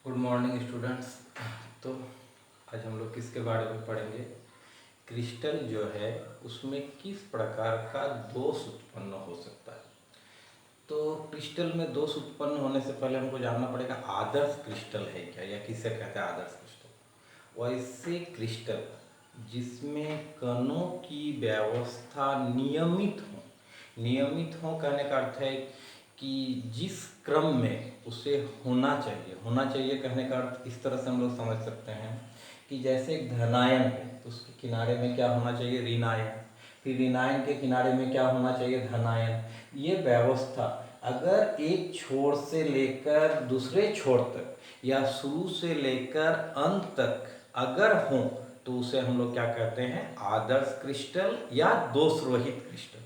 Good morning students. तो आज हम लोग किसके बारे में पढ़ेंगे? क्रिस्टल जो है उसमें किस प्रकार का दोष उत्पन्न हो सकता है। तो क्रिस्टल में दोष उत्पन्न होने से पहले हमको जानना पड़ेगा आदर्श क्रिस्टल है क्या, या किसे कहते हैं आदर्श क्रिस्टल। वैसे क्रिस्टल जिसमें कणों की व्यवस्था नियमित हो कहने का अर्थ है कि जिस क्रम में उसे होना चाहिए कहने का अर्थ इस तरह से हम लोग समझ सकते हैं कि जैसे एक धनायन है तो उसके किनारे में क्या होना चाहिए, ऋणायन। फिर ऋणायन के किनारे में क्या होना चाहिए, धनायन। ये व्यवस्था अगर एक छोर से लेकर दूसरे छोर तक या शुरू से लेकर अंत तक अगर हो तो उसे हम लोग क्या कहते हैं, आदर्श क्रिस्टल या दोष रहित क्रिस्टल।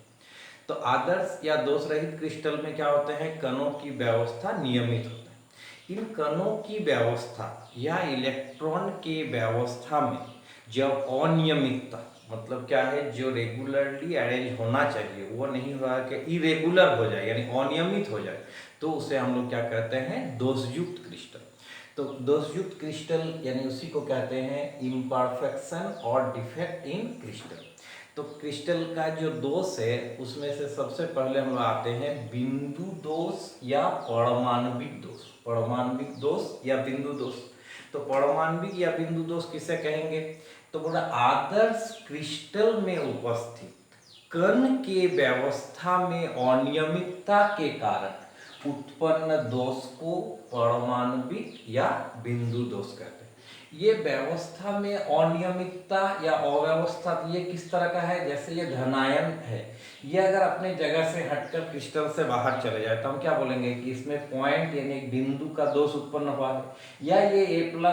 तो आदर्श या दोष रहित क्रिस्टल में क्या होते हैं, कणों की व्यवस्था नियमित होता है। इन कणों की व्यवस्था या इलेक्ट्रॉन के व्यवस्था में जब अनियमितता, मतलब क्या है, जो रेगुलरली अरेंज होना चाहिए वो नहीं हो रहा, कि इरेगुलर हो जाए यानी अनियमित हो जाए, तो उसे हम लोग क्या कहते हैं, दोषयुक्त क्रिस्टल। तो दोषयुक्त क्रिस्टल यानी उसी को कहते हैं इम्परफेक्शन और डिफेक्ट इन क्रिस्टल। तो क्रिस्टल का जो दोष है उसमें से सबसे पहले हम आते हैं बिंदु दोष या परमाणविक दोष या बिंदु दोष। तो परमाणविक या बिंदु दोष किसे कहेंगे, तो बोला आदर्श क्रिस्टल में उपस्थित कण के व्यवस्था में अनियमितता के कारण उत्पन्न दोष को परमाणविक या बिंदु दोष कहते हैं। ये व्यवस्था में अनियमितता या अव्यवस्था, ये किस तरह का है, जैसे ये धनायन है, ये अगर अपने जगह से हटकर क्रिस्टल से बाहर चले जाए तो हम क्या बोलेंगे कि इसमें पॉइंट यानी एक बिंदु का दोष उत्पन्न हुआ है। या ये A+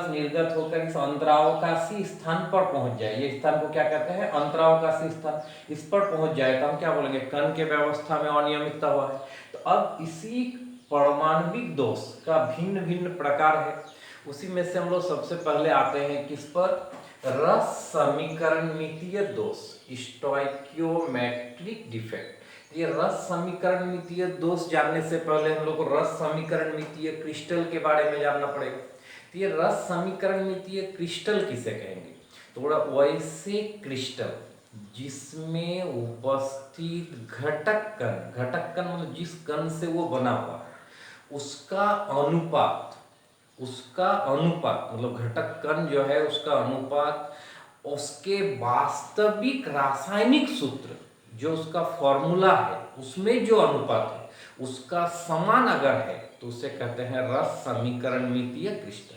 निर्गत होकर इस अंतरावकाशी स्थान पर पहुंच जाए, ये स्थान को क्या कहते हैं, अंतरावकाशी स्थान, इस पर पहुंच जाए तो हम क्या बोलेंगे, कण के व्यवस्था में अनियमितता हुआ है। तो अब इसी परमाणविक दोष का भिन्न भिन्न प्रकार है। उसी में से हम लोग सबसे पहले आते हैं किस पर, रस समीकरणमितीय दोष, स्टोइकियोमेट्रिक डिफेक्ट। ये रस समीकरणमितीय दोष जानने से पहले हम लोग को रस समीकरणमितीय क्रिस्टल के बारे में जानना पड़ेगा। तो ये रस समीकरणमितीय क्रिस्टल किसे कहेंगे, तो बोला वैसे क्रिस्टल जिसमें उपस्थित घटक कण मतलब जिस कण से वो बना हुआ उसका अनुपात मतलब घटक कण जो है उसका अनुपात उसके वास्तविक रासायनिक सूत्र जो उसका फॉर्मूला है उसमें जो अनुपात है उसका समान अगर है तो उसे कहते हैं रस समीकरणमितीय क्रिस्टल।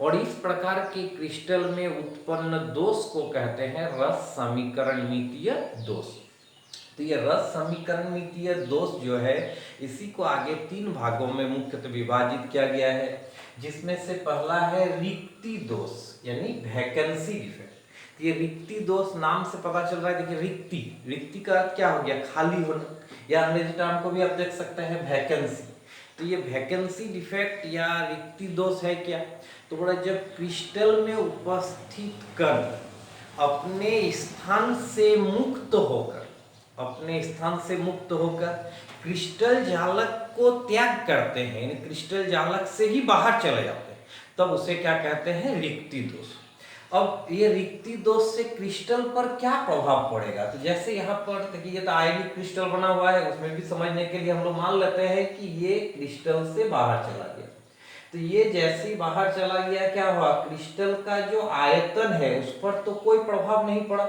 और इस प्रकार के क्रिस्टल में उत्पन्न दोष को कहते हैं रस समीकरणमितीय दोष। तो ये रस समीकरणमितीय दोष जो है इसी को आगे 3 भागों में मुख्यतः विभाजित किया गया है, जिसमें से पहला है रिक्ति दोष यानी वैकेंसी डिफेक्ट। ये रिक्ति दोष नाम से पता चल रहा है, देखिए रिक्ति का अर्थ क्या हो गया, खाली होना, या अंग्रेजी टर्म को भी आप देख सकते हैं वैकेंसी। तो ये वैकेंसी डिफेक्ट या रिक्ति दोष है क्या, तो बोला जब क्रिस्टल में उपस्थित कण अपने स्थान से मुक्त होकर क्रिस्टल जालक को त्याग करते हैं, यानी क्रिस्टल जालक से ही बाहर चले जाते हैं, तब उसे क्या कहते हैं, रिक्ति दोष। अब ये रिक्ति दोष से क्रिस्टल पर क्या प्रभाव पड़ेगा, तो जैसे यहाँ पर देखिए ये तो आयनिक क्रिस्टल बना हुआ है, उसमें भी समझने के लिए हम लोग मान लेते हैं कि ये क्रिस्टल से बाहर चला गया। तो ये जैसे ही बाहर चला गया क्या हुआ, क्रिस्टल का जो आयतन है उस पर तो कोई प्रभाव नहीं पड़ा,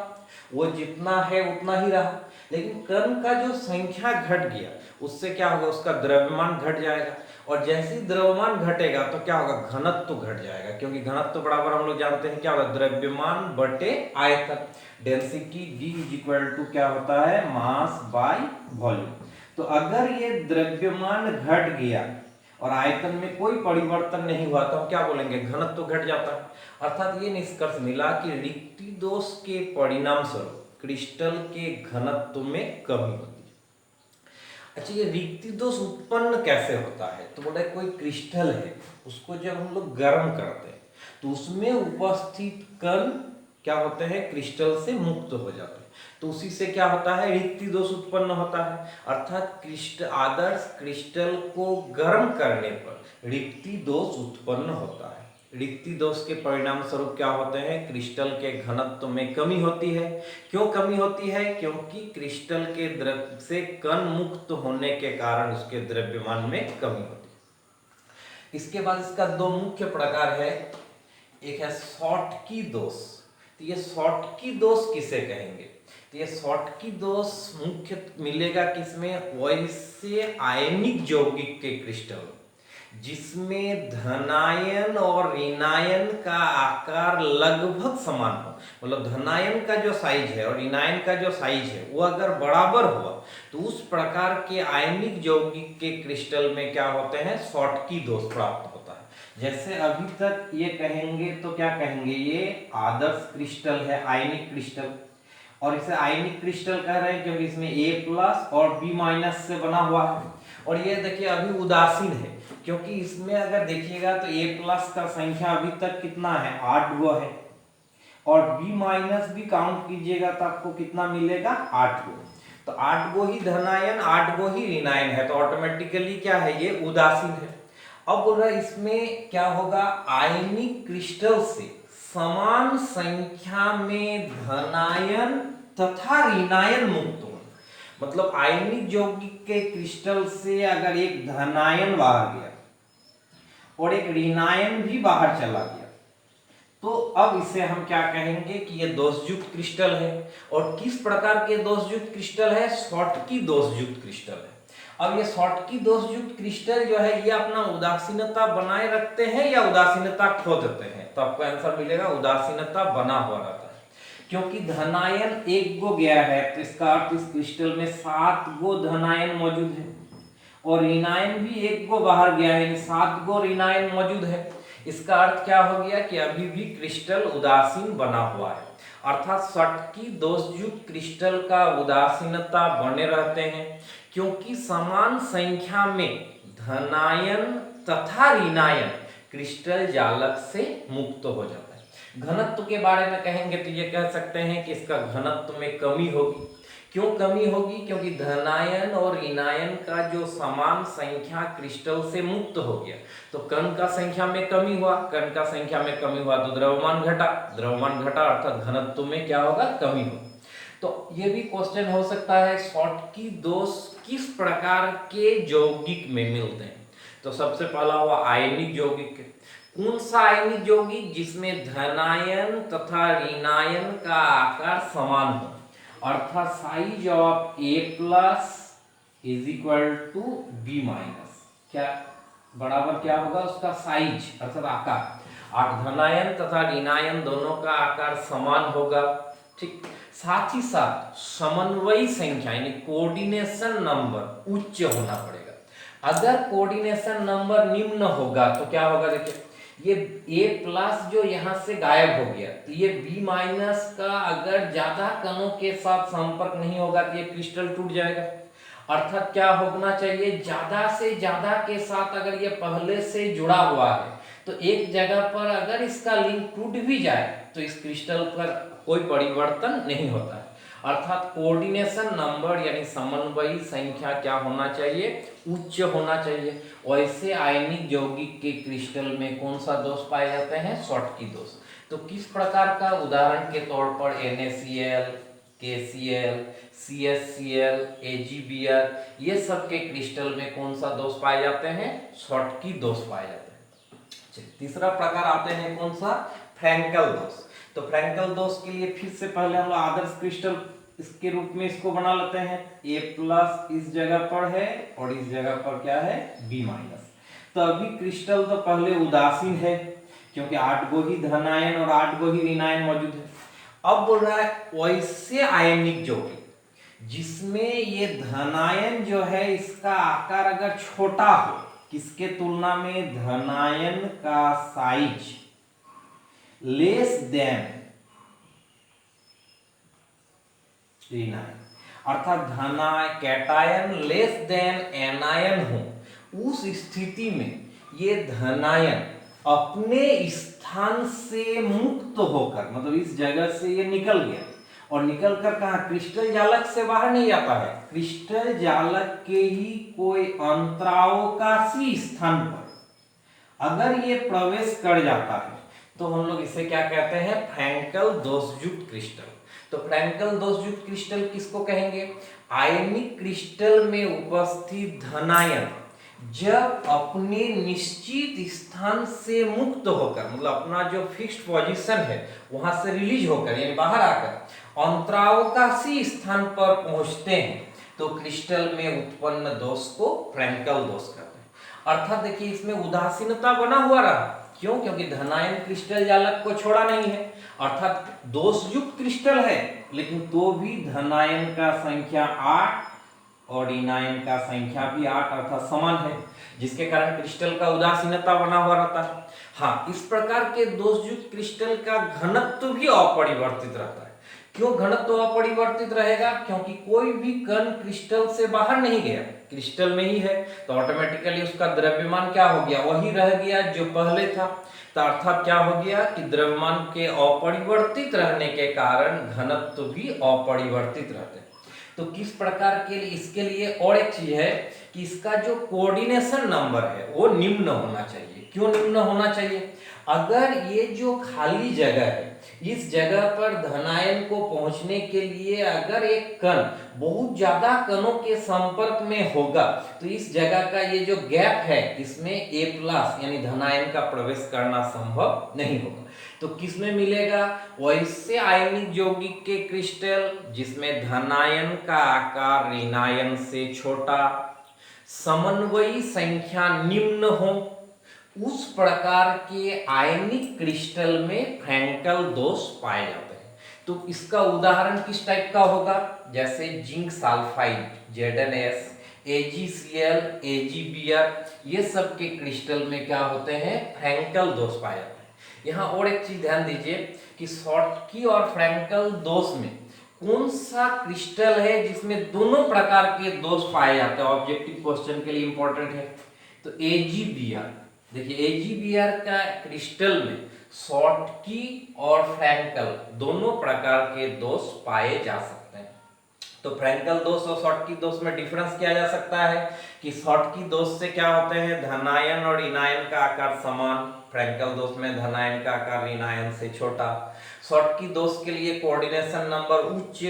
वो जितना है उतना ही रहा। लेकिन कण का जो संख्या घट गया उससे क्या होगा, उसका द्रव्यमान घट जाएगा, और जैसे ही द्रव्यमान घटेगा तो क्या होगा, घनत्व घट जाएगा, क्योंकि घनत्व बराबर हम लोग जानते हैं क्या होगा, द्रव्यमान बटे आयतन। डेंसिटी D = क्या होता है, मास बाय वॉल्यूम। तो अगर ये द्रव्यमान घट गया और आयतन में कोई परिवर्तन नहीं हुआ तो हम क्या बोलेंगे, घनत्व घट जाता है। अर्थात ये निष्कर्ष मिला कि रिक्ति दोष के परिणाम स्वरूप क्रिस्टल के घनत्व में कमी होती है। अच्छा, ये रिक्ति दोष उत्पन्न कैसे होता है, तो बोला कोई क्रिस्टल है उसको जब हम लोग गर्म करते हैं तो उसमें उपस्थित कण क्या होते हैं, क्रिस्टल से मुक्त हो जाते हैं। तो उसी से क्या होता है, रिक्ति दोष उत्पन्न होता है। अर्थात आदर्श क्रिस्टल को गर्म करने पर रिक्ति दोष उत्पन्न होता है। रिक्ति दोष के परिणाम स्वरूप क्या होते हैं, क्रिस्टल के घनत्व में कमी होती है। क्यों कमी होती है, क्योंकि क्रिस्टल के द्रव्य से कण मुक्त होने के कारण उसके द्रव्यमान में कमी होती है। इसके बाद इसका दो मुख्य प्रकार है, एक है शॉटकी दोष। तो ये शॉटकी दोष किसे कहेंगे, तो ये शॉटकी दोष मुख्य मिलेगा किसमें, वैसे आयनिक यौगिक के क्रिस्टल जिसमें धनायन और ऋणायन का आकार लगभग समान हो। मतलब धनायन का जो साइज है और ऋणायन का जो साइज है वो अगर बराबर हुआ तो उस प्रकार के आयनिक यौगिक के क्रिस्टल में क्या होते हैं, शॉटकी दोष प्राप्त होता है। जैसे अभी तक ये कहेंगे तो क्या कहेंगे, ये आदर्श क्रिस्टल है, आयनिक क्रिस्टल, और इसे आयनिक क्रिस्टल कह रहे हैं क्योंकि इसमें A+ और B- से बना हुआ है। और ये देखिए अभी उदासीन है, क्योंकि इसमें अगर देखिएगा तो A+ का संख्या अभी तक कितना है, 8 गो है, और B- भी काउंट कीजिएगा तो आपको कितना मिलेगा, 8 गो। तो 8 गो ही धनायन, 8 गो ही ऋणायन है, तो ऑटोमेटिकली क्या है, ये उदासीन है। अब बोल रहा है इसमें क्या होगा, आयनिक क्रिस्टल से समान संख्या में धनायन तथा ऋणायन मुक्त हो। मतलब आयनिक यौगिक के क्रिस्टल से अगर एक धनायन बाहर गया और एक ऋणायन भी बाहर चला गया तो अब इसे हम क्या कहेंगे कि ये दोषयुक्त क्रिस्टल है। और किस प्रकार के दोषयुक्त क्रिस्टल है, शॉटकी दोषयुक्त क्रिस्टल है। अब ये शॉटकी दोषयुक्त क्रिस्टल जो है ये अपना उदासीनता बनाए रखते हैं या उदासीनता खो देते हैं, तो आपको आंसर मिलेगा उदासीनता बना हुआ रहता है। क्योंकि धनायन 1 गो गया है तो इसका अर्थ इस क्रिस्टल में 7 गो धनायन मौजूद है, और ऋणायन भी 1 गो बाहर गया है, 7 गो ऋणायन मौजूद है। इसका अर्थ क्या हो गया कि अभी भी क्रिस्टल उदासीन बना हुआ है। अर्थात शॉटकी दोषयुक्त क्रिस्टल का उदासीनता बने रहते हैं क्योंकि समान संख्या में धनायन तथा ऋणायन क्रिस्टल जालक से मुक्त हो जाता है। घनत्व के बारे में कहेंगे तो ये कह सकते हैं कि इसका घनत्व में कमी होगी। क्यों कमी होगी, क्योंकि धनायन और ऋणायन का जो समान संख्या क्रिस्टल से मुक्त हो गया तो कण का संख्या में कमी हुआ, कण का संख्या में कमी हुआ तो द्रव्यमान घटा, द्रव्यमान घटा अर्थात घनत्व में क्या होगा, कमी होगी। तो ये भी क्वेश्चन हो सकता है शॉटकी दोष किस प्रकार के यौगिक में मिलते हैं। तो सबसे पहला हुआ आयनिक यौगिक। कौन सा आयनिक यौगिक, जिसमें धनायन तथा ऋणायन का आकार समान हो, अर्थात size of A+ is equal to B-, क्या बराबर क्या होगा उसका साइज अर्थात आकार, धनायन तथा ऋणायन दोनों का आकार समान होगा। ठीक, साथ ही साथ समन्वयी संख्या यानी कोऑर्डिनेशन नंबर उच्च होना पड़ेगा। अगर कोऑर्डिनेशन नंबर निम्न होगा तो क्या होगा, देखिए ये A+ जो यहाँ से गायब हो गया तो ये B- का अगर ज्यादा कणों के साथ संपर्क नहीं होगा तो ये क्रिस्टल टूट जाएगा। अर्थात क्या होना चाहिए, ज्यादा से ज्यादा के साथ अगर ये पहले से जुड़ा हुआ है तो एक जगह पर अगर इसका लिंक टूट भी जाए तो इस क्रिस्टल पर कोई परिवर्तन नहीं होता है। अर्थात कोऑर्डिनेशन नंबर यानी समन्वयी संख्या क्या होना चाहिए, उच्च होना चाहिए। वैसे आयनिक यौगिक के क्रिस्टल में कौन सा दोष पाए जाते हैं, शॉटकी दोष। तो किस प्रकार का, उदाहरण के तौर पर NaCl, KCl, CHCl, AgBr, ये सब के क्रिस्टल में कौन सा दोष पाए जाते हैं, शॉटकी दोष पाए जाते हैं। तीसरा प्रकार आते हैं कौन सा, फ्रैंकल दोष। तो फ्रैंकल दोष के लिए फिर से पहले हम लोग आदर्श क्रिस्टल इसके रूप में इसको बना लेते हैं। A+ इस जगह पर है और इस जगह पर क्या है, B-। तो अभी क्रिस्टल तो पहले उदासीन है क्योंकि 8 गो ही धनायन और 8 गो ही ऋणायन मौजूद है। अब बोल रहा है वैसे आयनिक यौगिक जिसमें ये धनायन जो है इसका आकार अगर छोटा हो, किसके तुलना में, धनायन का साइज लेस देन ऋणायन, अर्थात कैटायन लेस देन एनायन हो, उस स्थिति में ये धनायन अपने स्थान से मुक्त होकर, मतलब इस जगह से ये निकल गया और निकल कर कहाँ, क्रिस्टल जालक से बाहर नहीं जाता है, क्रिस्टल जालक के ही कोई अंतरावकाशी स्थान पर अगर ये प्रवेश कर जाता है तो हम लोग इसे क्या कहते हैं, फ्रैंकल दोषयुक्त क्रिस्टल। तो फ्रैंकल दोषयुक्त क्रिस्टल किसको कहेंगे, आयनिक क्रिस्टल में उपस्थित धनायन जब अपने निश्चित स्थान से मुक्त होकर, मतलब अपना जो फिक्स्ड पोजीशन है वहां से रिलीज होकर यानी बाहर आकर अंतरावकाशी स्थान पर पहुंचते हैं तो क्रिस्टल में उत्पन्न दोष को फ्रैंकल दोष कहते हैं। अर्थात देखिए इसमें उदासीनता बना हुआ रहा, क्यों, क्योंकि धनायन क्रिस्टल जालक को छोड़ा नहीं है, अर्थात दोषयुक्त क्रिस्टल है लेकिन तो भी धनायन का संख्या 8 और ऋणायन का संख्या भी 8 अर्थात समान है, जिसके कारण क्रिस्टल का उदासीनता बना हुआ रहता है। हाँ, इस प्रकार के दोषयुक्त क्रिस्टल का घनत्व भी अपरिवर्तित रहता है। क्यों घनत्व अपरिवर्तित रहेगा, क्योंकि कोई भी कण क्रिस्टल से बाहर नहीं गया, क्रिस्टल में ही है, तो ऑटोमेटिकली उसका द्रव्यमान क्या हो गया, वही रह गया जो पहले था। तो अर्थात क्या हो गया कि द्रव्यमान के अपरिवर्तित रहने के कारण घनत्व भी अपरिवर्तित रहते हैं। तो किस प्रकार के लिए, इसके लिए और एक चीज है कि इसका जो कोऑर्डिनेशन नंबर है वो निम्न होना चाहिए। क्यों निम्न होना चाहिए, अगर ये जो खाली जगह है इस जगह पर धनायन को पहुंचने के लिए अगर एक कण बहुत ज्यादा कणों के संपर्क में होगा तो इस जगह का ये जो गैप है इसमें A+ यानी धनायन का प्रवेश करना संभव नहीं होगा। तो किसमें मिलेगा, वैसे आयनिक यौगिक के क्रिस्टल जिसमें धनायन का आकार ऋणायन से छोटा, समन्वयी संख्या निम्न हो, उस प्रकार के आयनिक क्रिस्टल में फ्रैंकल दोष पाए जाते हैं। तो इसका उदाहरण किस टाइप का होगा, जैसे zinc sulphide ZnS, AgCl, AgBr, ये सब के क्रिस्टल में क्या होते हैं, फ्रैंकल दोष पाए जाते हैं। यहाँ और एक चीज ध्यान दीजिए कि शॉर्टकी और फ्रैंकल दोष में कौन सा क्रिस्टल है जिसमें दोनों प्रकार के दोष पाए जाते हैं, ऑब्जेक्टिव क्वेश्चन के लिए इंपॉर्टेंट है। तो AgBr, देखिए AgBr का क्रिस्टल में शॉर्टकी और फ्रैंकल दोनों प्रकार के दोष पाए जा सकते हैं। तो फ्रैंकल दोष और शॉर्टकी दोष में डिफरेंस किया जा सकता है कि शॉर्टकी दोष से क्या होते हैं, धनायन और ऋणायन का आकार समान, फ्रैंकल दोष में धनायन का आकार ऋणायन से छोटा। शॉर्टकी दोष के लिए कोऑर्डिनेशन नंबर उच्च,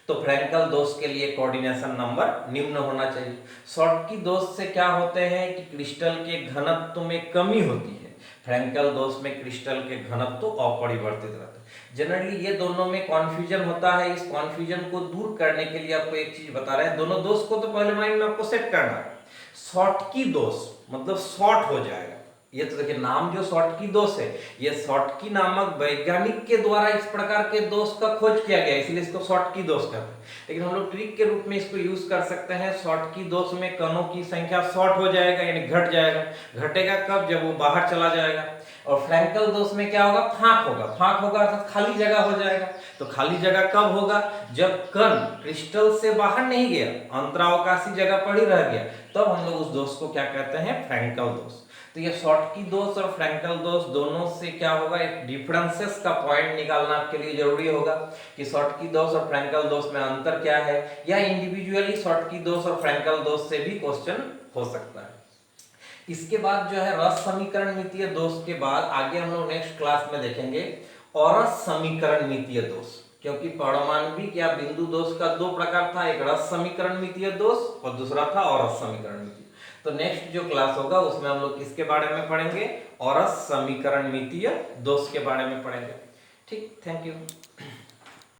तो फ्रैंकल दोष के लिए कोऑर्डिनेशन नंबर निम्न होना चाहिए। शॉर्टकी दोष से क्या होते हैं कि क्रिस्टल के घनत्व में कमी होती है, फ्रैंकल दोष में क्रिस्टल के घनत्व अपरिवर्तित रहते हैं। जनरली ये दोनों में कॉन्फ्यूजन होता है, इस कॉन्फ्यूजन को दूर करने के लिए आपको एक चीज बता रहे हैं, दोनों दोष को तो पहले माइंड में आपको सेट करना है। शॉर्टकी दोष मतलब शॉर्ट हो जाएगा, ये तो देखिए नाम जो शॉर्टकी दोष है, ये शॉर्टकी नामक वैज्ञानिक के द्वारा इस प्रकार के दोष का खोज किया गया, इसलिए इसको शॉर्टकी दोष कहते हैं। लेकिन हम लोग ट्रिक के रूप में इसको यूज कर सकते हैं। शॉर्टकी दोष में कणों की संख्या शॉर्ट हो जाएगा यानी घट जाएगा, घटेगा कब, जब वो बाहर चला जाएगा। और फ्रैंकल दोष में क्या होगा, फांक होगा, फांक होगा अर्थात खाली जगह हो जाएगा। तो खाली जगह कब होगा, जब कण क्रिस्टल से बाहर नहीं गया, अंतरावकाशी जगह पर ही रह गया, तब हम लोग उस दोष को क्या कहते हैं, फ्रैंकल दोष। तो ये शॉर्टकी दोष और फ्रैंकल दोष दोनों से क्या होगा, एक डिफरेंसेस का पॉइंट निकालना आपके लिए जरूरी होगा कि शॉर्टकी दोष और फ्रैंकल दोष में अंतर क्या है, या इंडिविजुअली शॉर्टकी दोष और फ्रैंकल दोष से भी क्वेश्चन हो सकता है। इसके बाद जो है रस समीकरण मितीय दोष के बाद आगे हम लोग नेक्स्ट क्लास में देखेंगे औरस समीकरण मितीय दोष, क्योंकि पारमाणविक या बिंदु दोष का दो प्रकार था, एक रस समीकरण मितीय दोष और दूसरा था औरस समीकरण मितीय। तो नेक्स्ट जो क्लास होगा उसमें हम लोग किसके बारे में पढ़ेंगे, औरस समीकरण मितीय दोष के बारे में पढ़ेंगे। ठीक, थैंक यू।